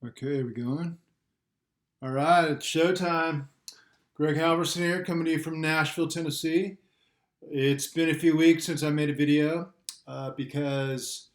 Okay, we going? All right, it's showtime. Greg Halvorson here, coming to you from Nashville, Tennessee. It's been a few weeks since I made a video because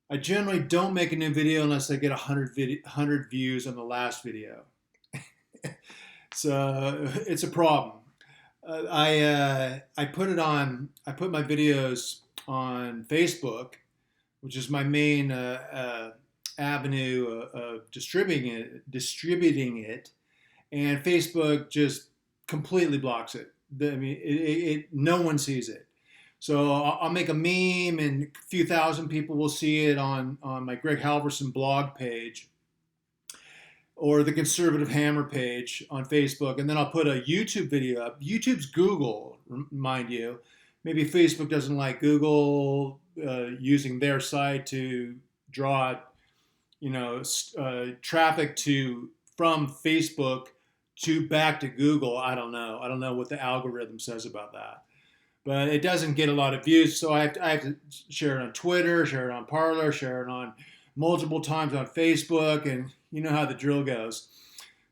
I generally don't make a new video unless I get 100 views on the last video. So it's a problem. I put it on. I put my videos on Facebook, which is my main avenue of distributing it, and Facebook just completely blocks it. I mean, no one sees it. So I'll make a meme, and a few thousand people will see it on my Greg Halvorson blog page or the Conservative Hammer page on Facebook, and then I'll put a YouTube video up. YouTube's Google, mind you. Maybe Facebook doesn't like Google using their site to draw, traffic to from Facebook to back to Google. I don't know. I don't know what the algorithm says about that. But it doesn't get a lot of views, so I have to share it on Twitter, share it on Parler, share it on multiple times on Facebook, and you know how the drill goes.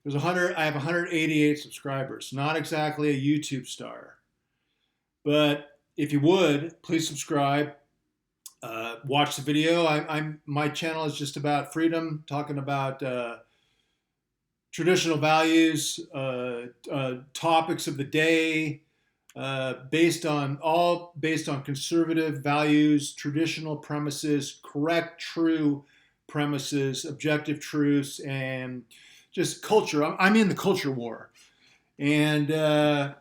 I have 188 subscribers. Not exactly a YouTube star, but if you would, please subscribe. Watch the video. My channel is just about freedom, talking about traditional values, topics of the day, based on conservative values, traditional premises, correct, true premises, objective truths, and just culture. I'm in the culture war, and that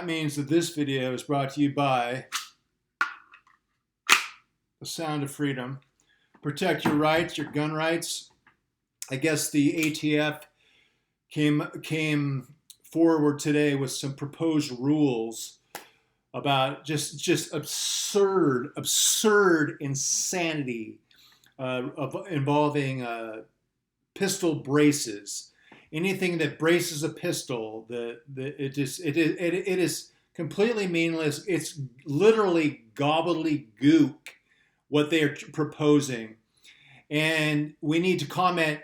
means that this video is brought to you by the Sound of Freedom. Protect your rights, your gun rights. I guess the ATF came forward today with some proposed rules about just absurd insanity involving pistol braces. Anything that braces a pistol, it is completely meaningless. It's literally gobbledygook what they are proposing, and we need to comment.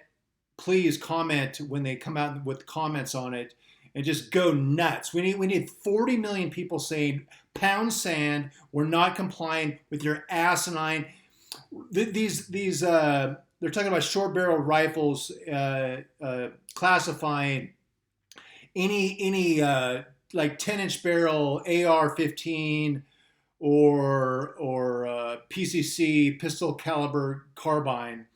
Please comment when they come out with comments on it, and just go nuts. We need 40 million people saying, "Pound sand. We're not complying with your asinine." These they're talking about short barrel rifles, classifying any like 10-inch barrel AR-15 or PCC, pistol caliber carbine.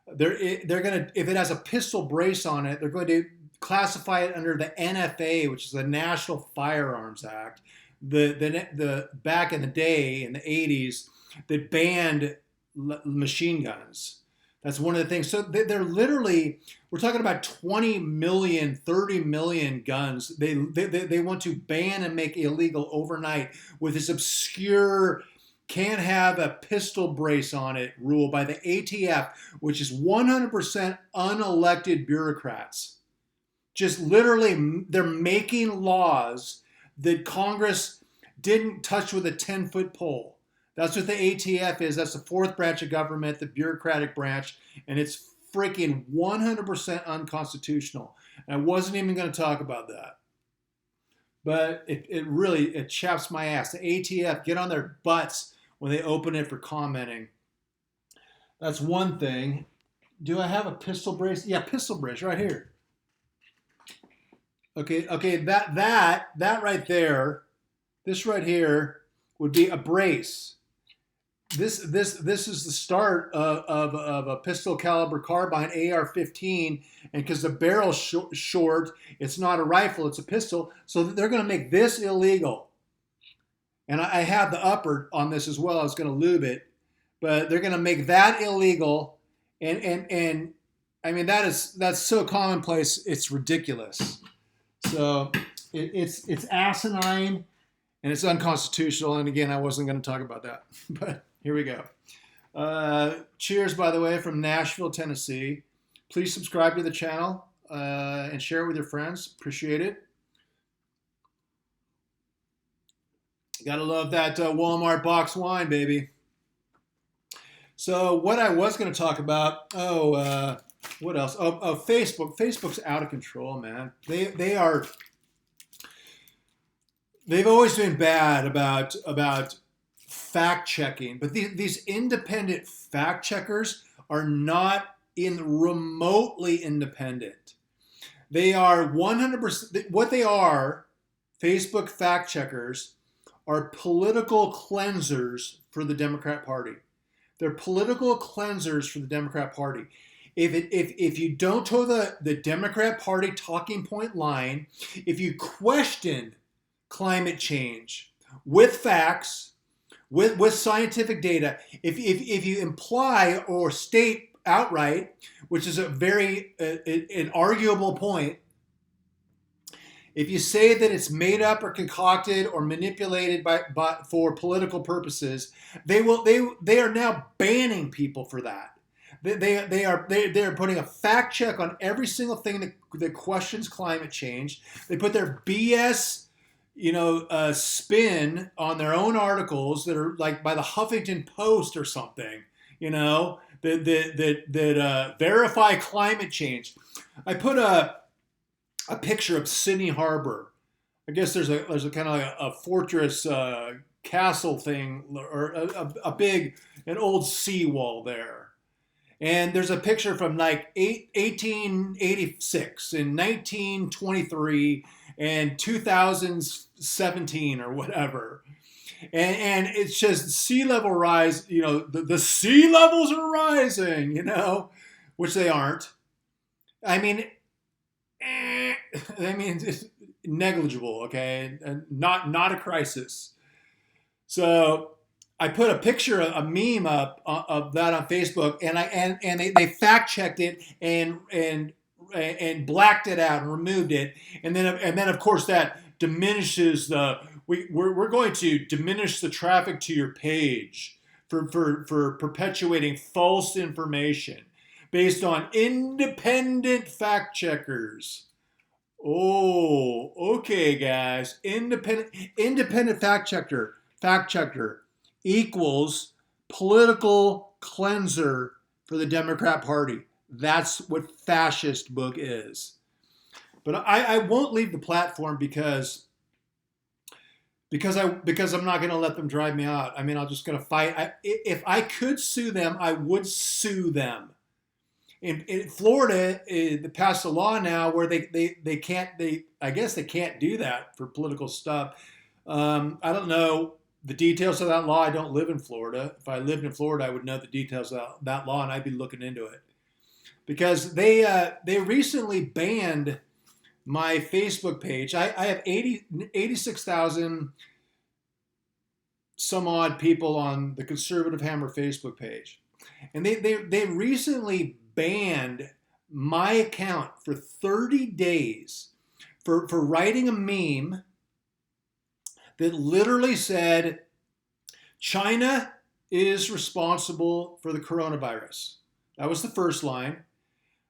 They're gonna, if it has a pistol brace on it, they're going to classify it under the NFA, which is the National Firearms Act. The back in the day in the 80s that banned machine guns. That's one of the things. So they're literally, we're talking about 20 million, 30 million guns. They want to ban and make illegal overnight with this obscure can't have a pistol brace on it rule by the ATF, which is 100% unelected bureaucrats. Just literally, they're making laws that Congress didn't touch with a 10-foot pole. That's what the ATF is. That's the fourth branch of government, the bureaucratic branch, and it's freaking 100% unconstitutional. And I wasn't even going to talk about that. But it chaps my ass. The ATF, get on their butts when they open it for commenting. That's one thing. Do I have a pistol brace? Yeah, pistol brace right here. Okay, that right there, this right here would be a brace. This is the start of a pistol caliber carbine AR-15, and because the barrel's short, it's not a rifle, it's a pistol. So they're going to make this illegal. And I have the upper on this as well. I was going to lube it, but they're going to make that illegal. And I mean that's so commonplace, it's ridiculous. So it's asinine and it's unconstitutional. And again, I wasn't going to talk about that, but here we go. Cheers, by the way, from Nashville, Tennessee. Please subscribe to the channel and share it with your friends. Appreciate it. Gotta love that Walmart box wine, baby. So what I was going to talk about, what else? Facebook. Facebook's out of control, man. They've always been bad about fact checking, but these independent fact checkers are not in remotely independent. They are 100%. What they are, Facebook fact checkers, are political cleansers for the Democrat Party. They're political cleansers for the Democrat Party. If you don't toe the Democrat Party talking point line, if you question climate change with facts, with scientific data, if you imply or state outright, which is a very an arguable point, if you say that it's made up or concocted or manipulated for political purposes, they are now banning people for that. They are putting a fact check on every single thing that questions climate change. They put their BS spin on their own articles that are like by the Huffington Post or something, that verify climate change. I put a picture of Sydney Harbor. I guess there's a kind of like a fortress castle thing, or an old seawall there. And there's a picture from like 1886 and 1923 and 2017 or whatever. And it's just sea level rise, the sea levels are rising, which they aren't. I mean, it's negligible, okay? And not a crisis. So I put a picture, a meme up of that on Facebook, and they fact checked it and blacked it out and removed it, and then of course that diminishes we're going to diminish the traffic to your page for perpetuating false information based on independent fact checkers. Oh, okay, guys. Independent fact checker equals political cleanser for the Democrat Party. That's what fascist book is. But I won't leave the platform because I'm not going to let them drive me out. I mean, I'm just going to fight. If I could sue them, I would sue them. In Florida, they passed a law now where they can't. I guess they can't do that for political stuff. I don't know the details of that law. I don't live in Florida. If I lived in Florida, I would know the details of that law, and I'd be looking into it. Because they recently banned my Facebook page. I have 86,000 some odd people on the Conservative Hammer Facebook page. And they recently banned my account for 30 days for writing a meme that literally said, China is responsible for the coronavirus. That was the first line.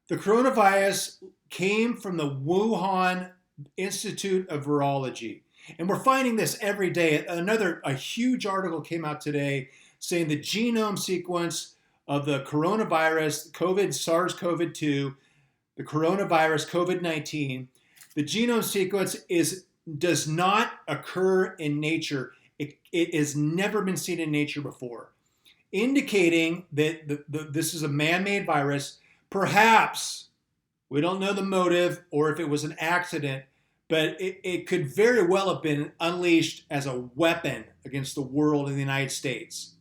The coronavirus came from the Wuhan Institute of Virology. And we're finding this every day. A huge article came out today saying the genome sequence of the coronavirus, SARS-CoV-2, the coronavirus, COVID-19, the genome sequence does not occur in nature. It has never been seen in nature before, indicating that this is a man-made virus. Perhaps, we don't know the motive or if it was an accident, but it could very well have been unleashed as a weapon against the world and the United States.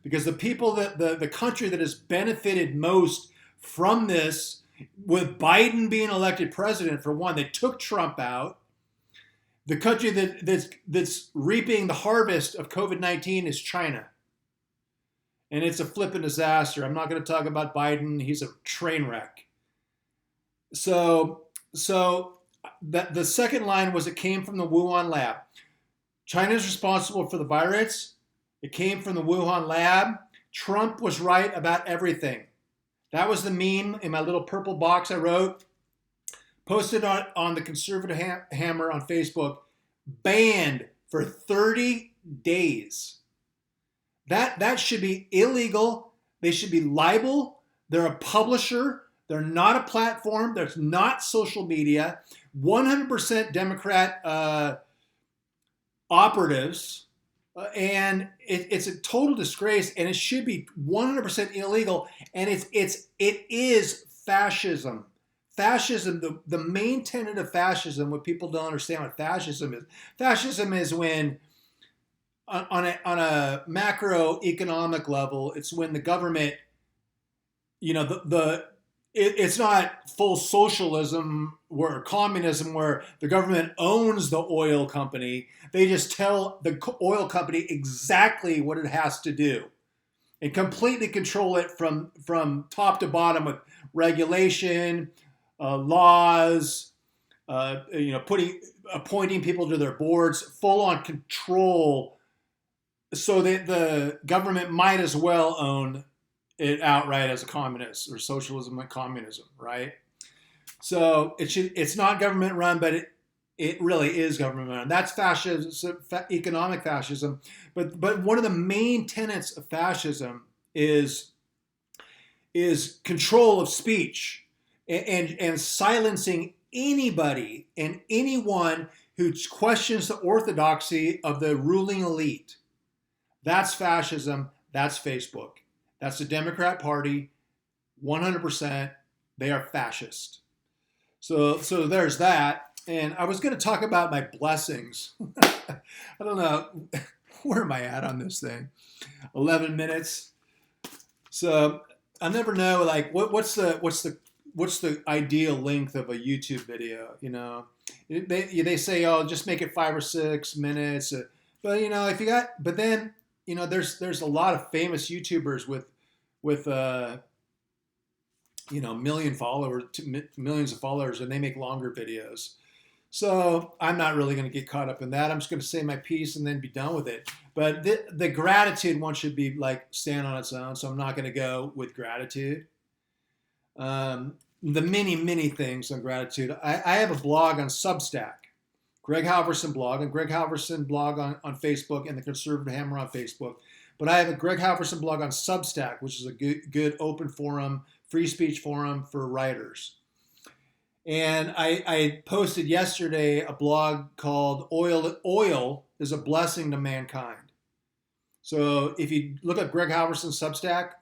Because the people, the country that has benefited most from this, with Biden being elected president, for one, they took Trump out. The country that's reaping the harvest of COVID-19 is China. And it's a flippin' disaster. I'm not going to talk about Biden. He's a train wreck. So the second line was it came from the Wuhan lab. China is responsible for the virus. It came from the Wuhan lab. Trump was right about everything. That was the meme in my little purple box I wrote. Posted on the Conservative Hammer on Facebook. Banned for 30 days. That should be illegal. They should be liable. They're a publisher. They're not a platform. There's not social media. 100% Democrat operatives. And it's a total disgrace, and it should be 100% illegal. And it is fascism. Fascism, the main tenet of fascism, what people don't understand what fascism is when on a macroeconomic level, it's when the government, it's not full socialism or communism where the government owns the oil company. They just tell the oil company exactly what it has to do and completely control it from top to bottom with regulation, laws, appointing people to their boards, full on control, so that the government might as well own it outright as a communist or socialism and communism, right? So it's not government run, but it really is government run. That's fascism, economic fascism. But one of the main tenets of fascism is control of speech and silencing anybody and anyone who questions the orthodoxy of the ruling elite. That's fascism. That's Facebook. That's the Democrat Party. 100%. They are fascist. So there's that. And I was going to talk about my blessings. I don't know. Where am I at on this thing? 11 minutes. So I never know, like, what's the ideal length of a YouTube video? They say, oh, just make it 5 or 6 minutes. But if you got, but then there's a lot of famous YouTubers with millions of followers, and they make longer videos. So I'm not really going to get caught up in that. I'm just going to say my piece and then be done with it. But the gratitude one should be like stand on its own. So I'm not going to go with gratitude. The many things on gratitude. I have a blog on Substack, Greg Halvorson blog, and Greg Halvorson blog on Facebook, and the Conservative Hammer on Facebook. But I have a Greg Halvorson blog on Substack, which is a good open forum, free speech forum for writers. And I posted yesterday a blog called Oil is a Blessing to Mankind. So if you look at Greg Halvorson's Substack,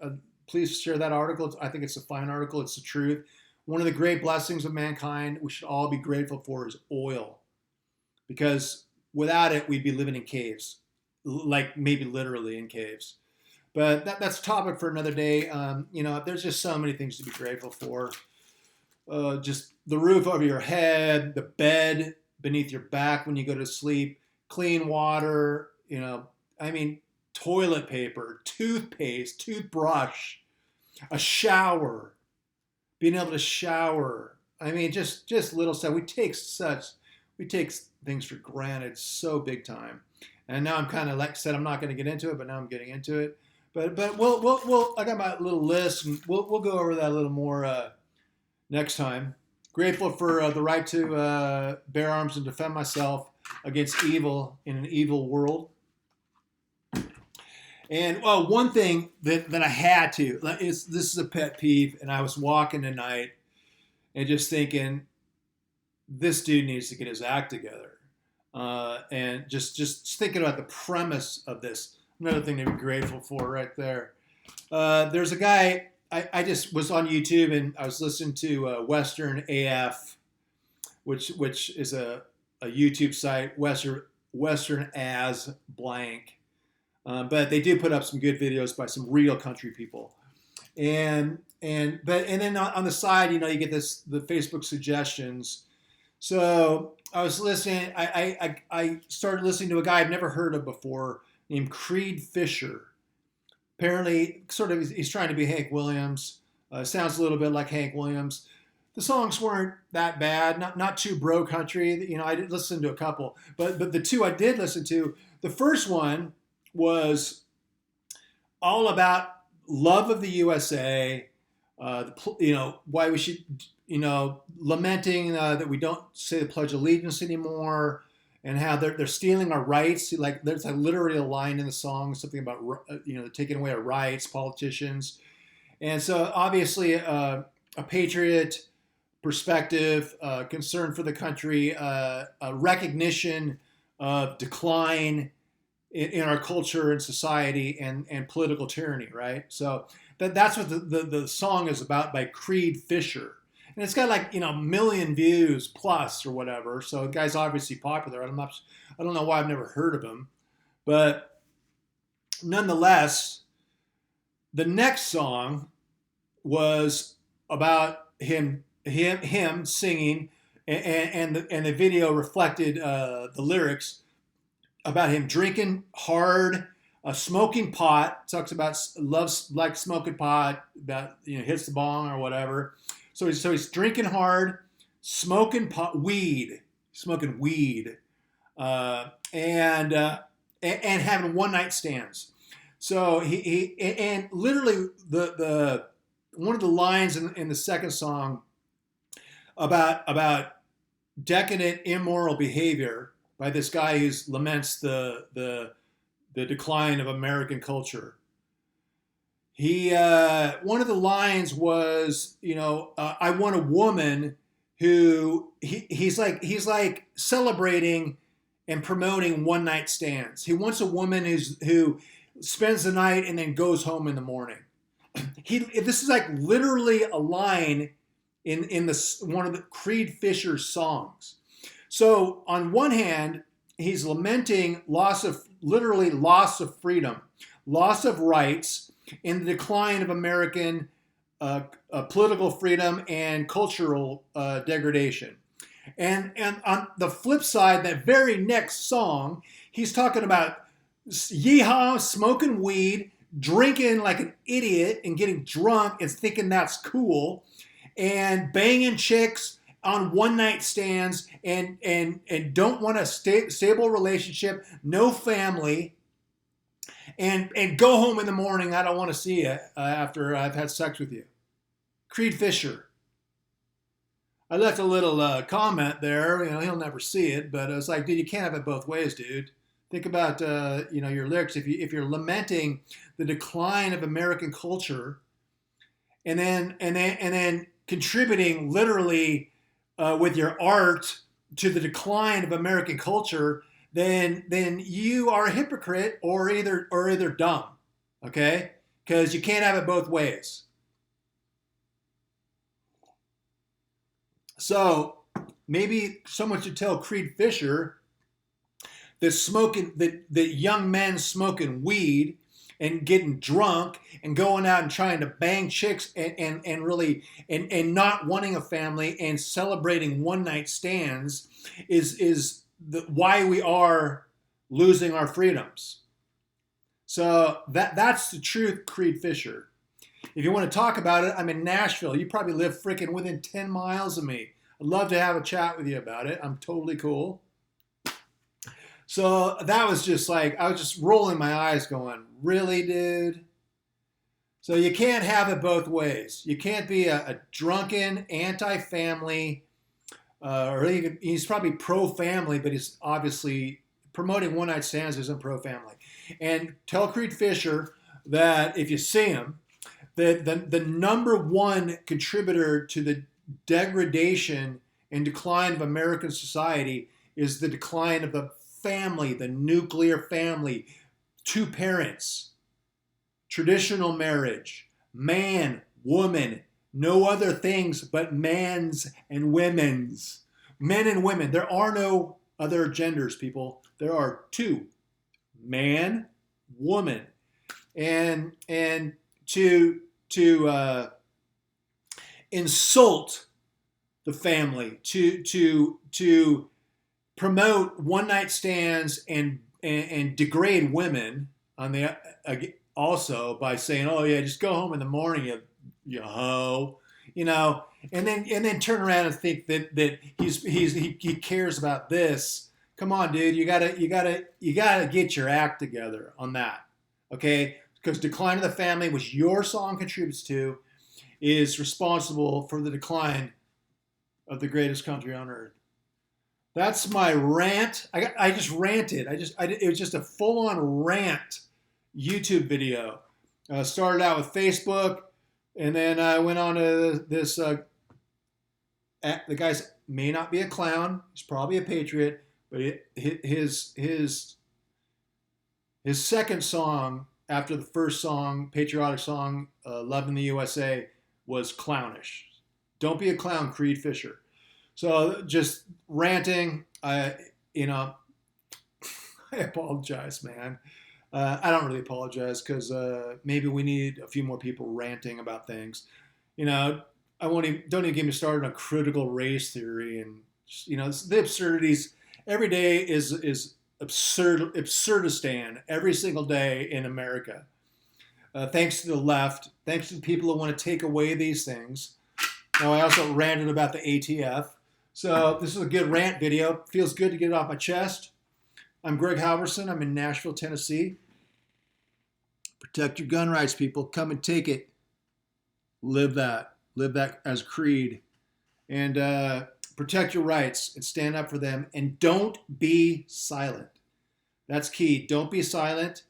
please share that article. I think it's a fine article. It's the truth. One of the great blessings of mankind we should all be grateful for is oil. Because without it, we'd be living in caves, like maybe literally in caves. But that's a topic for another day. There's just so many things to be grateful for. Just the roof over your head, the bed beneath your back when you go to sleep, clean water, toilet paper, toothpaste, toothbrush, a shower, being able to shower. Just little stuff. We take things for granted so big time. And now I'm kind of, like I said, I'm not going to get into it, but now I'm getting into it. But we'll I got my little list, and we'll go over that a little more next time. Grateful for the right to bear arms and defend myself against evil in an evil world. And one thing that I had to, this is a pet peeve, and I was walking tonight and just thinking, this dude needs to get his act together. And just thinking about the premise of this, another thing to be grateful for right there. There's a guy, I just was on YouTube and I was listening to Western AF, which is a YouTube site, Western as blank. But they do put up some good videos by some real country people. And then on the side, you get the Facebook suggestions. So I was listening. I started listening to a guy I've never heard of before named Creed Fisher. Apparently, he's trying to be Hank Williams. Sounds a little bit like Hank Williams. The songs weren't that bad, not too bro country. I did listen to a couple, but the two I did listen to, the first one was all about love of the USA. Why we should, lamenting that we don't say the Pledge of Allegiance anymore, and how they're stealing our rights. Like there's like literally a line in the song, something about taking away our rights, politicians, and so obviously a patriot perspective, concern for the country, a recognition of decline in our culture and society and political tyranny, right? So that's what the song is about by Creed Fisher. And it's got like, a million views plus or whatever. So the guy's obviously popular. I don't know why I've never heard of him. But nonetheless, the next song was about him singing, and the video reflected the lyrics about him drinking hard, smoking pot. Talks about loves like smoking pot, about hits the bong or whatever. So he's drinking hard, smoking smoking weed, and having one night stands. So he and literally the one of the lines in the second song about decadent, immoral behavior by this guy who laments the decline of American culture. He one of the lines was, I want a woman who he's like celebrating and promoting one night stands. He wants a woman who spends the night and then goes home in the morning. This is like literally a line in one of the Creed Fisher's songs. So on one hand, he's lamenting loss of freedom, loss of rights, and the decline of American political freedom and cultural degradation. And on the flip side, that very next song, he's talking about yeehaw, smoking weed, drinking like an idiot and getting drunk and thinking that's cool, and banging chicks on one night stands and don't want a stable relationship, no family, and go home in the morning. I don't want to see you after I've had sex with you. Creed Fisher. I left a little comment there. He'll never see it, but I was like, dude, you can't have it both ways, dude. Think about your lyrics. If you're lamenting the decline of American culture, and then contributing literally with your art to the decline of American culture, then you are a hypocrite or either dumb, okay? Because you can't have it both ways. So maybe someone should tell Creed Fisher that young men smoking weed and getting drunk and going out and trying to bang chicks and really not wanting a family and celebrating one night stands is why we are losing our freedoms. So that's the truth, Creed Fisher. If you want to talk about it, I'm in Nashville. You probably live freaking within 10 miles of me. I'd love to have a chat with you about it. I'm totally cool. So that was just like, I was just rolling my eyes going, really, dude? So you can't have it both ways. You can't be a drunken, anti-family, or even, he's probably pro-family, but he's obviously promoting one-night stands isn't pro-family. And tell Creed Fisher that if you see him, that the number one contributor to the degradation and decline of American society is the decline of the family, the nuclear family, two parents, traditional marriage, man, woman, no other things but mans and women's. Men and women. There are no other genders, people. There are two. Man, woman. And to insult the family, to promote one night stands and degrade women on the also by saying, oh yeah, just go home in the morning, you hoe, and then turn around and think that he cares about this. Come on, dude, you gotta get your act together on that, okay? Because decline of the family, which your song contributes to, is responsible for the decline of the greatest country on earth. That's my rant. I just ranted. It was just a full-on rant YouTube video. Started out with Facebook, and then I went on to this. The guy may not be a clown. He's probably a patriot, but his second song after the first song, patriotic song, "Loving the USA," was clownish. Don't be a clown, Creed Fisher. So just ranting. You know, I apologize, man. I don't really apologize because maybe we need a few more people ranting about things. You know, don't even get me started on critical race theory and the absurdities. Every day is absurdistan every single day in America. Thanks to the left, thanks to the people who want to take away these things. Now I also ranted about the ATF. So this is a good rant video. Feels good to get it off my chest. I'm Greg Halvorson. I'm in Nashville, Tennessee. Protect your gun rights, people. Come and take it. Live that. Live that as creed. And protect your rights and stand up for them. And don't be silent. That's key. Don't be silent.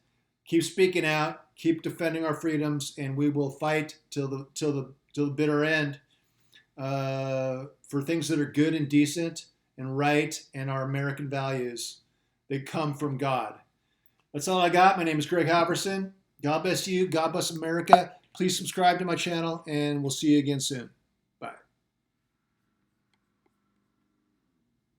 Keep speaking out. Keep defending our freedoms. And we will fight till the bitter end for things that are good and decent and right and our American values that come from God. That's all I got. My name is Greg Halvorson. God bless you. God bless America. Please subscribe to my channel, and we'll see you again soon.